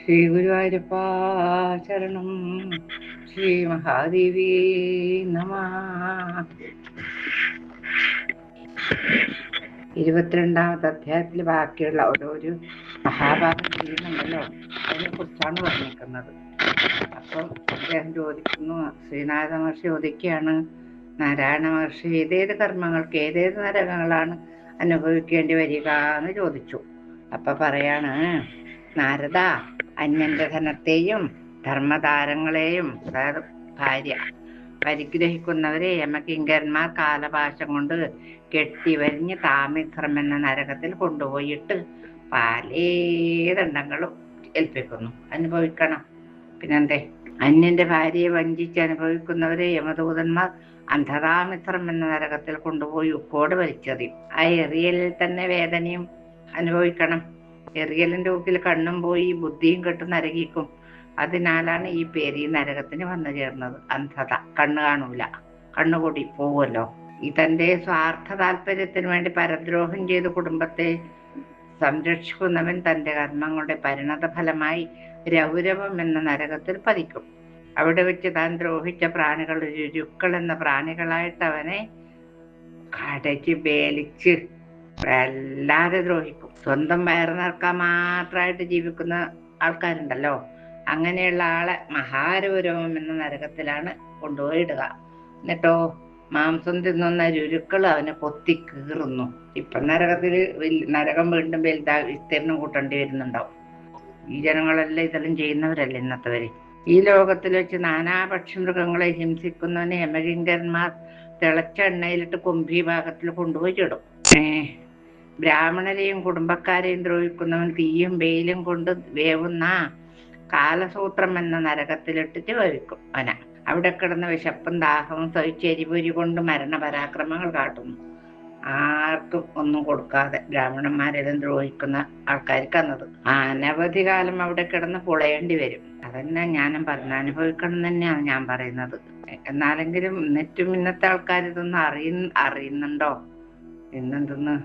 ശ്രീ ഗുരുവായൂരപ്പാ ശരണം. ശ്രീ മഹാദേവി നമ. 22ാമത്തെ അധ്യായത്തിൽ ബാക്കിയുള്ള ഓരോരു മഹാഭാരതം ചെയ്യുന്നുണ്ടല്ലോ, അതിനെ കുറിച്ചാണ് വർണ്ണിക്കുന്നത്. അപ്പം അദ്ദേഹം ചോദിക്കുന്നു, ശ്രീനാരദ മഹർഷി ചോദിക്കുകയാണ്, നാരായണ മഹർഷി ഏതേത് കർമ്മങ്ങൾക്ക് ഏതേത് നരകങ്ങളാണ് അനുഭവിക്കേണ്ടി വരിക എന്ന് ചോദിച്ചു. അപ്പൊ പറയാണ്, നാരദ, അന്യന്റെ ധനത്തെയും ധർമ്മതാരങ്ങളെയും, അതായത് ഭാര്യ, പരിഗ്രഹിക്കുന്നവരെ യമകിങ്കരന്മാർ കാലപാശം കൊണ്ട് കെട്ടിവരിഞ്ഞ് താമിത്രം എന്ന നരകത്തിൽ കൊണ്ടുപോയിട്ട് പലേ ദണ്ഡങ്ങളും ഏൽപ്പിക്കുന്നു, അനുഭവിക്കണം. പിന്നെന്തേ, അന്യന്റെ ഭാര്യയെ വഞ്ചിച്ച് അനുഭവിക്കുന്നവരെ യമദൂതന്മാർ അന്ധതാമിത്രം എന്ന നരകത്തിൽ കൊണ്ടുപോയി ഉപ്പോട് വലിച്ചെറിയും. ആ എറിയലിൽ തന്നെ വേദനയും അനുഭവിക്കണം. എറിയലിന്റെ ഊക്കിൽ കണ്ണും പോയി ബുദ്ധിയും കെട്ട് നരകിക്കും. അതിനാലാണ് ഈ പേര് ഈ നരകത്തിന് വന്നു ചേർന്നത്. അന്ധത, കണ്ണ് കാണൂല, കണ്ണുകൂടി പോവുമല്ലോ. തന്റെ സ്വാർത്ഥ താല്പര്യത്തിന് വേണ്ടി പരദ്രോഹം ചെയ്ത് കുടുംബത്തെ സംരക്ഷിക്കുന്നവൻ തന്റെ കർമ്മങ്ങളുടെ പരിണത ഫലമായി രൗരവം എന്ന നരകത്തിൽ പതിക്കും. അവിടെ വെച്ച് താൻ ദ്രോഹിച്ച പ്രാണികൾ രുരുക്കൾ എന്ന പ്രാണികളായിട്ട് അവനെ കടച്ച് വേലിച്ച് വല്ലാതെ ദ്രോഹിക്കും. സ്വന്തം വയറ് നിറക്കാൻ മാത്രമായിട്ട് ജീവിക്കുന്ന ആൾക്കാരുണ്ടല്ലോ, അങ്ങനെയുള്ള ആളെ മഹാരൗരവം എന്ന നരകത്തിലാണ് കൊണ്ടുപോയി ഇടുക. എന്നിട്ടോ മാംസം തിന്നുന്ന രുരുക്കൾ അവനെ കൊത്തി കീറുന്നു. ഇപ്പൊ നരകത്തില് നരകം വീണ്ടും വലുതാ വിസ്തീർണം കൂട്ടേണ്ടി വരുന്നുണ്ടാവും. ഈ ജനങ്ങളെല്ലാം ഇതെല്ലാം ചെയ്യുന്നവരല്ലേ ഇന്നത്തെവര്. ഈ ലോകത്തിൽ വെച്ച് നാനാപക്ഷി മൃഗങ്ങളെ ഹിംസിക്കുന്നവനെ യമകിങ്കരന്മാർ തിളച്ച എണ്ണയിലിട്ട് കുംഭി ഭാഗത്തിൽ കൊണ്ടുപോയി ഇടും. ബ്രാഹ്മണരെയും കുടുംബക്കാരെയും ദ്രോഹിക്കുന്നവൻ തീയും വെയിലും കൊണ്ട് വേവുന്ന കാലസൂത്രം എന്ന നരകത്തിലിട്ടിട്ട് വേവിക്കും അവന. അവിടെ കിടന്ന വിശപ്പും ദാഹവും സഹിച്ച് എരിപൊരി കൊണ്ട് മരണപരാക്രമങ്ങൾ കാട്ടുന്നു. ആർക്കും ഒന്നും കൊടുക്കാതെ ബ്രാഹ്മണന്മാരെല്ലാം ദ്രോഹിക്കുന്ന ആൾക്കാർക്ക് അന്നത് അനവധി കാലം അവിടെ കിടന്ന് പുളയേണ്ടി വരും. അതന്നെ ഞാനും അനുഭവിക്കണം തന്നെയാണ് ഞാൻ പറയുന്നത്. എന്നാലെങ്കിലും എന്നിട്ടും ഇന്നത്തെ ആൾക്കാർ ഇതൊന്നും അറിയുന്നുണ്ടോ? ഇന്നെന്തെന്ന്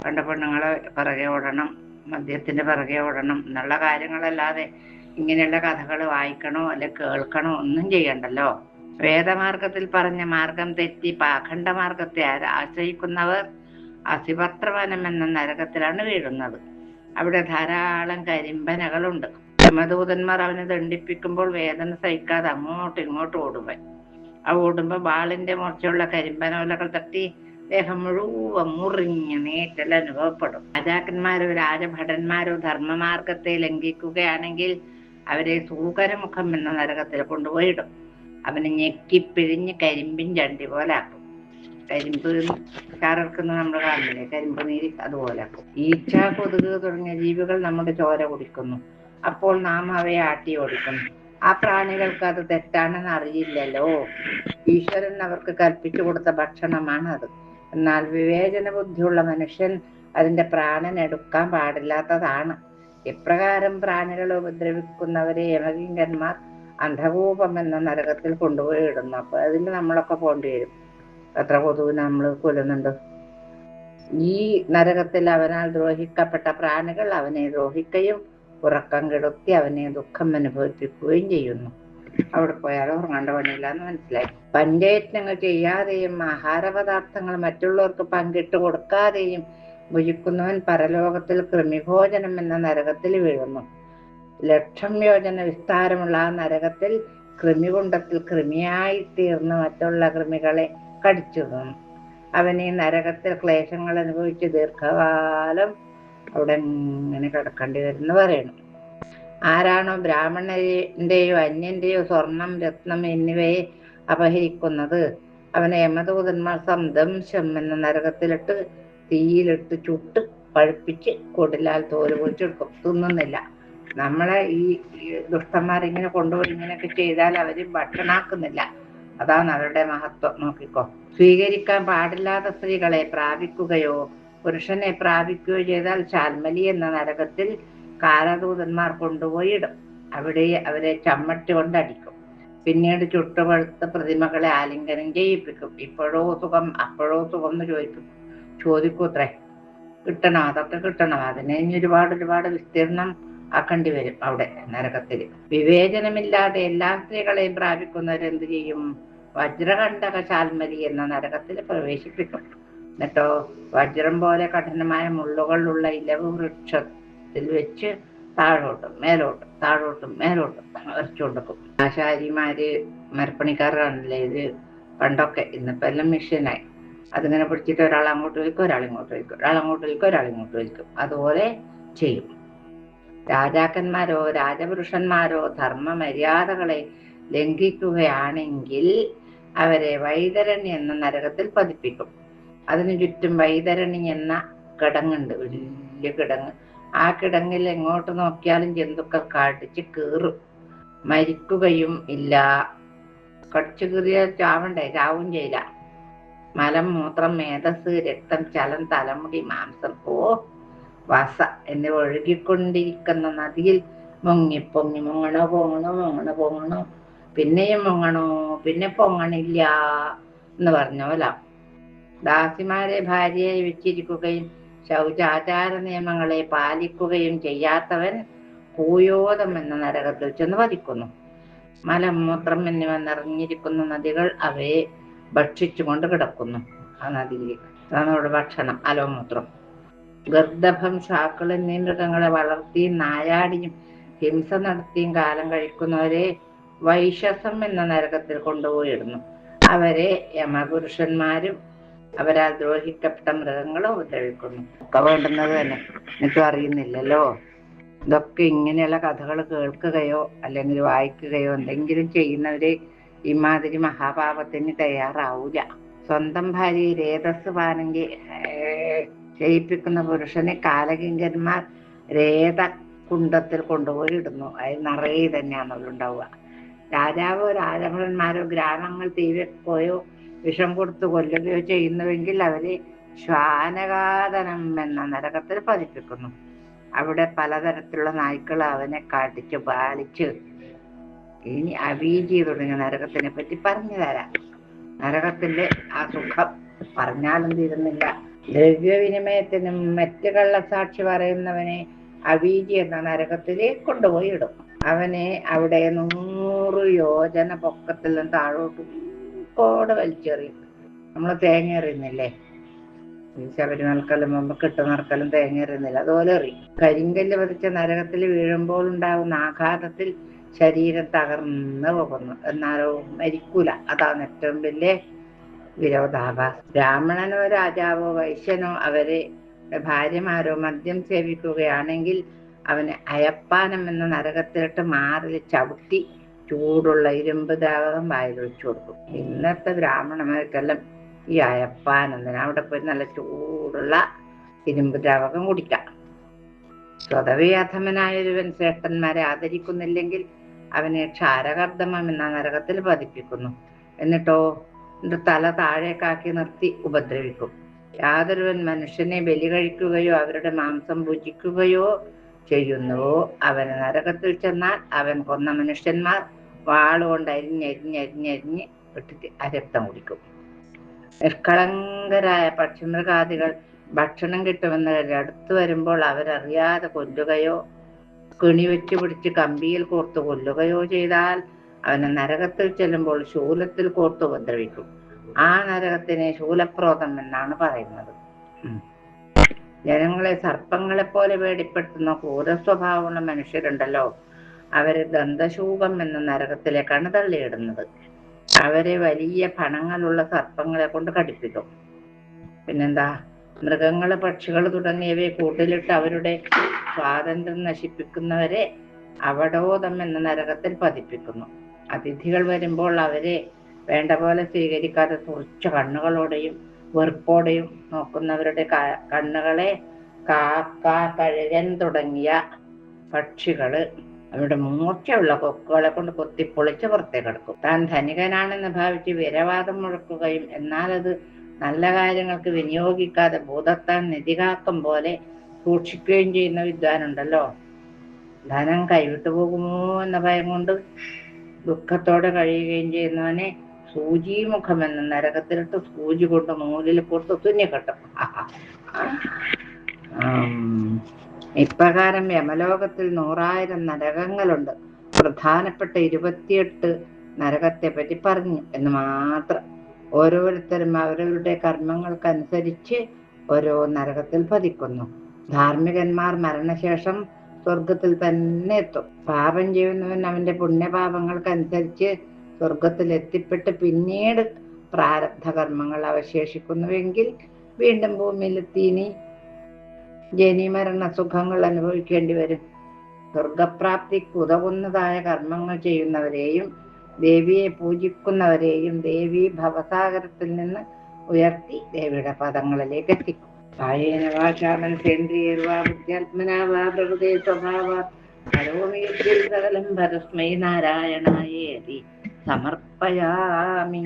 കണ്ട പെണ്ണുങ്ങളെ പിറകെ ഓടണം, മദ്യത്തിന്റെ പിറകെ ഓടണം എന്നുള്ള കാര്യങ്ങളല്ലാതെ ഇങ്ങനെയുള്ള കഥകൾ വായിക്കണോ അല്ലെ കേൾക്കണോ ഒന്നും ചെയ്യണ്ടല്ലോ. വേദമാർഗത്തിൽ പറഞ്ഞ മാർഗം തെറ്റി പാഖണ്ഡ മാർഗത്തെ ആശ്രയിക്കുന്നവർ അസിപത്രവനം എന്ന നരകത്തിലാണ് വീഴുന്നത്. അവിടെ ധാരാളം കരിമ്പനകളുണ്ട്. യമദൂതന്മാർ അവനെ ദണ്ഡിപ്പിക്കുമ്പോൾ വേദന സഹിക്കാതെ അങ്ങോട്ടും ഇങ്ങോട്ടും ഓടുവൻ. ഓടുമ്പോ ബാളിന്റെ മൂർച്ചയുള്ള കരിമ്പനോലകൾ തട്ടി ദേഹം മുഴുവൻ മുറിഞ്ഞ് നീറ്റൽ അനുഭവപ്പെടും. രാജാക്കന്മാരോ രാജഭടന്മാരോ ധർമ്മമാർഗത്തെ ലംഘിക്കുകയാണെങ്കിൽ അവരെ സൂകരമുഖം എന്ന നരകത്തിൽ കൊണ്ടുപോയിടും. അവനെ ഞെക്കിപ്പിഴിഞ്ഞ് കരിമ്പിൻ ചണ്ടി പോലെ ആക്കും. കരിമ്പ് ചാറർക്കുന്ന നമ്മൾ കാണുന്നില്ലേ, കരിമ്പ് നീര് അതുപോലെ ആക്കും. ഈച്ച, കൊതുക് തുടങ്ങിയ ജീവികൾ നമ്മുടെ ചോര കുടിക്കുന്നു. അപ്പോൾ നാം അവയെ ആട്ടി ഓടിക്കുന്നു. ആ പ്രാണികൾക്ക് അത് തെറ്റാണെന്ന് അറിയില്ലല്ലോ. ഈശ്വരൻ അവർക്ക് കൽപ്പിച്ചു കൊടുത്ത ഭക്ഷണമാണ് അത്. എന്നാൽ വിവേചന ബുദ്ധിയുള്ള മനുഷ്യൻ അതിന്റെ പ്രാണൻ എടുക്കാൻ പാടില്ലാത്തതാണ്. ഇപ്രകാരം പ്രാണികളെ ഉപദ്രവിക്കുന്നവരെ യമകിങ്കന്മാർ അന്ധകൂപം എന്ന നരകത്തിൽ കൊണ്ടുപോയി ഇടുന്നു. അപ്പൊ അതിൽ നമ്മളൊക്കെ പോണ്ടി വരും. എത്ര കൊതുവിനെ നമ്മൾ കൊല്ലുന്നുണ്ട്. ഈ നരകത്തിൽ അവനാൽ ദ്രോഹിക്കപ്പെട്ട പ്രാണികൾ അവനെ ദ്രോഹിക്കുകയും ഉറക്കം കെടുത്തി അവനെ ദുഃഖം അനുഭവിപ്പിക്കുകയും ചെയ്യുന്നു. അവിടെ പോയാൽ ഉറങ്ങേണ്ട പണിയില്ല എന്ന് മനസ്സിലായി. പഞ്ചയത്നങ്ങൾ ചെയ്യാതെയും ആഹാരപദാർത്ഥങ്ങൾ മറ്റുള്ളവർക്ക് പങ്കിട്ട് കൊടുക്കാതെയും ഭുജിക്കുന്നവൻ പരലോകത്തിൽ കൃമിഭോജനം എന്ന നരകത്തിൽ വീഴുന്നു. 1,00,000 യോജന വിസ്താരമുള്ള ആ നരകത്തിൽ കൃമികുണ്ടത്തിൽ കൃമിയായി തീർന്ന് മറ്റുള്ള കൃമികളെ കടിച്ചു തിന്നു. അവൻ ഈ നരകത്തിൽ ക്ലേശങ്ങൾ അനുഭവിച്ച് ദീർഘകാലം അവിടെ ഇങ്ങനെ കിടക്കേണ്ടി വരുന്നു പറയുന്നു. ആരാണോ ബ്രാഹ്മണന്റെയോ അന്യന്റെയോ സ്വർണം, രത്നം എന്നിവയെ അപഹരിക്കുന്നത് അവനെ യമദൂതന്മാർ സംദംശം എന്ന നരകത്തിലിട്ട് തീയിലിട്ട് ചുട്ട് പഴുപ്പിച്ച് കൊടിലാൽ തോല് പൊളിച്ചെടുക്കും. തിന്നുന്നില്ല. നമ്മളെ ഈ ദുഷ്ടന്മാരിങ്ങനെ കൊണ്ടുപോയി ഇങ്ങനെയൊക്കെ ചെയ്താൽ അവര് ഭക്ഷണാക്കുന്നില്ല. അതാണ് അവരുടെ മഹത്വം. നോക്കിക്കോ. സ്വീകരിക്കാൻ പാടില്ലാത്ത സ്ത്രീകളെ പ്രാപിക്കുകയോ പുരുഷനെ പ്രാപിക്കുകയോ ചെയ്താൽ ശാൽമലി എന്ന നരകത്തിൽ കാലദൂതന്മാർ കൊണ്ടുപോയി ഇടും. അവിടെ അവരെ ചമ്മട്ടി കൊണ്ടടിക്കും. പിന്നീട് ചുട്ടുപഴുത്ത പ്രതിമകളെ ആലിംഗനം ചെയ്യിപ്പിക്കും. ഇപ്പോഴോ സുഖം അപ്പോഴോ സുഖം എന്ന് ചോദിക്കൂത്രേ. കിട്ടണം, അതൊക്കെ കിട്ടണം. അതിന് ഒരുപാട് വിസ്തീർണം ആക്കേണ്ടി വരും അവിടെ നരകത്തിൽ. വിവേചനമില്ലാതെ എല്ലാ സ്ത്രീകളെയും പ്രാപിക്കുന്നവരെന്ത് ചെയ്യും? വജ്രകണ്ഠക ശാൽമരി എന്ന നരകത്തിൽ പ്രവേശിപ്പിക്കും. എന്നിട്ടോ വജ്രം പോലെ കഠിനമായ മുള്ളുകളുള്ള ഇലവ് വൃക്ഷത്തിൽ വെച്ച് താഴോട്ടും മേലോട്ടും താഴോട്ടും മേലോട്ടും വരച്ചുകൊടുക്കും. ആശാരിമാര് മരപ്പണിക്കാരാണല്ലേ ഇത് പണ്ടൊക്കെ. ഇന്നിപ്പോ എല്ലാം മെഷീനായി. അതിങ്ങനെ പിടിച്ചിട്ട് ഒരാൾ അങ്ങോട്ട് വലിക്കും, ഒരാൾ ഇങ്ങോട്ട് വലിക്കും, ഒരാൾ അങ്ങോട്ട് വലിക്കും, ഒരാൾ ഇങ്ങോട്ട് വലിക്കും. അതുപോലെ ചെയ്യും. രാജാക്കന്മാരോ രാജപുരുഷന്മാരോ ധർമ്മ മര്യാദകളെ ലംഘിക്കുകയാണെങ്കിൽ അവരെ വൈതരണി എന്ന നരകത്തിൽ പതിപ്പിക്കും. അതിനു ചുറ്റും വൈതരണി എന്ന കിടങ്ങുണ്ട്, വലിയ കിടങ്ങ്. ആ കിടങ്ങിൽ എങ്ങോട്ട് നോക്കിയാലും ജന്തുക്കൾ കടിച്ച് കീറും, മരിക്കുകയും ഇല്ല. കടിച്ചു കീറിയാൽ ചാവും ചെയ്യില്ല. മലം, മൂത്രം, മേധസ്, രക്തം, ചലം, തലമുടി, മാംസം, വസ എന്നിവ ഒഴുകിക്കൊണ്ടിരിക്കുന്ന നദിയിൽ മുങ്ങിപ്പൊങ്ങി മുങ്ങണോ പിന്നെയും മുങ്ങണോ, പിന്നെ പൊങ്ങണില്ല എന്ന് പറഞ്ഞ പോലെ. ദാസിമാരെ ഭാര്യയായി വെച്ചിരിക്കുകയും ശൗചാചാര നിയമങ്ങളെ പാലിക്കുകയും ചെയ്യാത്തവൻ കൂയോദം എന്ന നരകത്തിൽ ചെന്ന് പതിക്കുന്നു. മലം, മൂത്രം എന്നിവ നിറഞ്ഞിരിക്കുന്ന നദികൾ അവയെ ഭക്ഷിച്ചുകൊണ്ട് കിടക്കുന്നു. ആ നദിയിൽ അതാണ് ഭക്ഷണം, അലോമൂത്രം. ഗർദഭം, ശാക്കൾ എന്നീ മൃഗങ്ങളെ വളർത്തിയും നായാടിയും ഹിംസ നടത്തിയും കാലം കഴിക്കുന്നവരെ വൈശസം എന്ന നരകത്തിൽ കൊണ്ടുപോയിടുന്നു. അവരെ യമപുരുഷന്മാരും അവരാൽ ദ്രോഹിക്കപ്പെട്ട മൃഗങ്ങളും ഉപദ്രവിക്കുന്നു. ഒക്കെ വേണ്ടുന്നത് തന്നെ, എന്നിട്ടും അറിയുന്നില്ലല്ലോ. ഇതൊക്കെ ഇങ്ങനെയുള്ള കഥകൾ കേൾക്കുകയോ അല്ലെങ്കിൽ വായിക്കുകയോ എന്തെങ്കിലും ചെയ്യുന്നവരെ ഇമാതിരി മഹാപാപത്തിന് തയ്യാറാവൂല. സ്വന്തം ഭാര്യയെ രേതസ് പാനങ്കി ചെയ്യിപ്പിക്കുന്ന പുരുഷനെ കാലകിങ്കന്മാർ രേതകുണ്ടത്തിൽ കൊണ്ടുപോയി ഇടുന്നു. അത് നിറയെ തന്നെയാണല്ലോ ഉണ്ടാവുക. രാജാവോ രാജഭടന്മാരോ ഗ്രാമങ്ങൾ തീവെക്കുകയോ വിഷം കൊടുത്തു കൊല്ലുകയോ ചെയ്യുന്നുവെങ്കിൽ അവരെ ശ്വാനഘാതനം എന്ന നരകത്തിൽ പതിപ്പിക്കുന്നു. അവിടെ പലതരത്തിലുള്ള നായ്ക്കൾ അവനെ കാട്ടിച്ചു പാലിച്ച്. ഇനി അവീജി തുടങ്ങിയ നരകത്തിനെ പറ്റി പറഞ്ഞു തരാം. നരകത്തിന്റെ ആ സുഖം പറഞ്ഞാലും തീരുന്നില്ല. ദ്രവ്യവിനിമയത്തിനും മറ്റ് കള്ളസാക്ഷി പറയുന്നവനെ അവീജി എന്ന നരകത്തിലേക്ക് കൊണ്ടുപോയി ഇടും. അവനെ അവിടെ 100 യോജന പൊക്കത്തിൽ നിന്ന് താഴോട്ട് വലിച്ചെറിയും. നമ്മള് തേങ്ങ എറിയുന്നില്ലേ, ശബരിമലക്കലും മുമ്പ് കിട്ടുന്നർക്കലും തേങ്ങ എറിയുന്നില്ല, അതുപോലെ എറിയും. കരിങ്കല്ല് പതിച്ച നരകത്തിൽ വീഴുമ്പോൾ ഉണ്ടാകുന്ന ആഘാതത്തിൽ ശരീരം തകർന്നു പോകുന്നു, എന്നാലോ മരിക്കൂല. അതാണ് ഏറ്റവും വലിയ വിരോധാഭാസം. ബ്രാഹ്മണനോ രാജാവോ വൈശ്യനോ അവരെ ഭാര്യമാരോ മദ്യം സേവിക്കുകയാണെങ്കിൽ അവന് അയപ്പാനം എന്ന നരകത്തിലിട്ട് മാറിൽ ചവിട്ടി ചൂടുള്ള ഇരുമ്പ് ദ്രാവകം വായിൽ വെച്ചു കൊടുക്കും. ഇന്നത്തെ ബ്രാഹ്മണന്മാർക്കെല്ലാം ഈ അയപ്പാനെന്തിനാ, അവിടെ പോയി നല്ല ചൂടുള്ള ഇരുമ്പ് ദ്രാവകം കുടിക്കാം. സ്വതവേ അധമനായൊരുവൻ ശ്രേഷ്ഠന്മാരെ ആദരിക്കുന്നില്ലെങ്കിൽ അവനെ ക്ഷാരകർദ്ദമം എന്ന നരകത്തിൽ പതിപ്പിക്കുന്നു. എന്നിട്ടോ തല താഴേക്കാക്കി നിർത്തി ഉപദ്രവിക്കും. യാതൊരുവൻ മനുഷ്യനെ ബലി കഴിക്കുകയോ അവരുടെ മാംസം ഭുജിക്കുകയോ ചെയ്യുന്നുവോ അവന് നരകത്തിൽ ചെന്നാൽ അവൻ കൊന്ന മനുഷ്യന്മാർ വാളുകൊണ്ട് അരിഞ്ഞരിഞ്ഞരിഞ്ഞരിഞ്ഞ് ഇട്ടിട്ട് രക്തം കുടിക്കും. നിഷ്കളങ്കരായ പക്ഷിമൃഗാദികൾ ഭക്ഷണം കിട്ടുമെന്ന് അടുത്ത് വരുമ്പോൾ അവരറിയാതെ കൊല്ലുകയോ കെണി വെച്ച് പിടിച്ച് കമ്പിയിൽ കോർത്ത് കൊല്ലുകയോ ചെയ്താൽ അവന് നരകത്തിൽ ചെല്ലുമ്പോൾ ശൂലത്തിൽ കോർത്ത് ഉപദ്രവിക്കും. ആ നരകത്തിനെ ശൂലക്രോധം എന്നാണ് പറയുന്നത്. ജനങ്ങളെ സർപ്പങ്ങളെ പോലെ പേടിപ്പെടുത്തുന്ന ക്രൂരസ്വഭാവമുള്ള മനുഷ്യരുണ്ടല്ലോ, അവര് ദന്തശൂകം എന്ന നരകത്തിലേക്കാണ് തള്ളിയിടുന്നത്. അവരെ വലിയ ഫണങ്ങളുള്ള സർപ്പങ്ങളെ കൊണ്ട് കടിപ്പിക്കും. പിന്നെന്താ, മൃഗങ്ങള്, പക്ഷികൾ തുടങ്ങിയവയെ കൂട്ടിലിട്ട് അവരുടെ സ്വാതന്ത്ര്യം നശിപ്പിക്കുന്നവരെ അവടോദം എന്ന നരകത്തിൽ പതിപ്പിക്കുന്നു. അതിഥികൾ വരുമ്പോൾ അവരെ വേണ്ട പോലെ സ്വീകരിക്കാതെ തുറച്ച കണ്ണുകളോടെയും വെറുപ്പോടെയും നോക്കുന്നവരുടെ കണ്ണുകളെ കാക്ക, കഴുകൻ തുടങ്ങിയ പക്ഷികള് അവരുടെ മൂർച്ചയുള്ള കൊക്കുകളെ കൊണ്ട് കൊത്തിപ്പൊളിച്ച് പുറത്തേക്ക് എടുക്കും. താൻ ധനികനാണെന്ന് ഭാവിച്ച് വിരവാദം മുഴക്കുകയും എന്നാൽ അത് നല്ല കാര്യങ്ങൾക്ക് വിനിയോഗിക്കാതെ ഭൂതത്താൻ നിധികാക്കം പോലെ സൂക്ഷിക്കുകയും ചെയ്യുന്ന വിദ്വാനുണ്ടല്ലോ. ധനം കൈവിട്ടു പോകുമോ എന്ന ഭയം കൊണ്ട് ദുഃഖത്തോടെ കഴിയുകയും ചെയ്യുന്നവനെ സൂചിമുഖം എന്ന നരകത്തിലിട്ട് സൂചി കൊണ്ട് നൂലിൽ കൊടുത്ത് തുന്നിക്കെട്ടും. ഇപ്രകാരം യമലോകത്തിൽ 100,000 നരകങ്ങളുണ്ട്. പ്രധാനപ്പെട്ട 28 നരകത്തെ പറ്റി പറഞ്ഞു എന്ന് മാത്രം. ഓരോരുത്തരും അവരവരുടെ കർമ്മങ്ങൾക്കനുസരിച്ച് ഓരോ നരകത്തിൽ പതിക്കുന്നു. ധാർമ്മികന്മാർ മരണശേഷം സ്വർഗത്തിൽ തന്നെ എത്തും. പാപം ചെയ്യുന്നവൻ അവന്റെ പുണ്യപാപങ്ങൾക്കനുസരിച്ച് സ്വർഗത്തിൽ എത്തിപ്പെട്ട് പിന്നീട് പ്രാരബ്ധ കർമ്മങ്ങൾ അവശേഷിക്കുന്നുവെങ്കിൽ വീണ്ടും ഭൂമിയിലെത്തി ജനിമരണ സുഖങ്ങൾ അനുഭവിക്കേണ്ടി വരും. സ്വർഗപ്രാപ്തിക്ക് ഉതകുന്നതായ കർമ്മങ്ങൾ ചെയ്യുന്നവരെയും ദേവിയെ പൂജിക്കുന്നവരെയും ദേവി ഭവസാഗരത്തിൽ നിന്ന് ഉയർത്തി ദേവിയുടെ പദങ്ങളിലേക്ക് എത്തിക്കും. കായേന വാചാ മനസേന്ദ്രിയർവാ ബുദ്ധ്യാത്മനാ വാ പ്രകൃതേ സ്വഭാവാത് കരോമി യദ്യൽ സകലം പരസ്മൈ നാരായണായേതി സമർപ്പയാമി.